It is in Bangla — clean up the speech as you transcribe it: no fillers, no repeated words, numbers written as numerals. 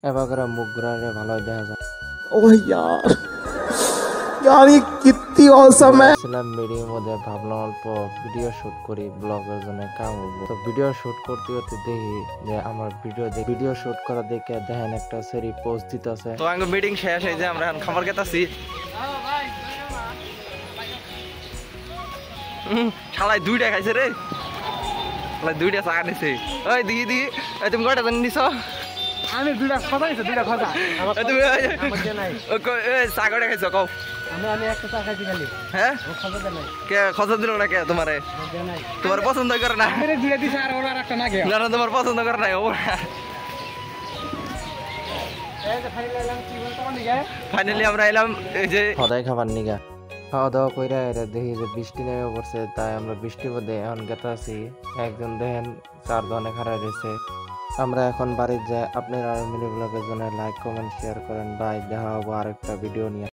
এবার করে মুখ ঘুরালে ভালোই দেখা যায়। ओह यार यार ये कितनी औसम है। ছিলাম মিডিয়ার মধ্যে, ভাবলাম অল্প ভিডিও শুট করি, ব্লগের জন্য কাম হবো। তো ভিডিও শুট করতে করতে দেখি যে আমার ভিডিও শুট করা দেখে দেখেন একটা সেরি পোস্ট দিতেছে। তো আঙ্গ মিটিং শেষ হয়ে যে আমরা এখন খাবার খেতাছি। শালাই দুইটা খাইছে রে, শালাই দুইটা চা নিছে। ওই দিদি দিদি, তুমি কয়টা জানি নিছ? আমি দুইটা খজা নিছি, দুইটা খজা। তুমি আমার দিয়ে নাই। চা কয়টা খাইছো কও? আমি একটা চা খাইছি খালি। হ্যাঁ ও খজা দেয় নাই। কে খসা দিল না কে তোমারে? দিয়ে নাই। তোমার পছন্দ করে না? আরে দুইটা দিছে আর ওরা একটা না গে। না না তোমার পছন্দ করে নাই ও। এই যে ফাইনাল এলাম কি বলতো নিগে? ফাইনালি আমরা এলাম এই যে সদাই খাবার নিগা খাওয়া দাওয়া কইরা এটা দেখি যে বৃষ্টি নেমে পড়ছে, তাই আমরা বৃষ্টির মধ্যে এখন গেতে আছি। একজন দেখেন 4 দনে খাড়া রয়েছে। আমরা এখন বাড়িতে যাই। আপনারা মিনি ব্লগের জন্য লাইক কমেন্ট শেয়ার করেন। বাই, দেখা হবো আরেকটা ভিডিও নিয়ে।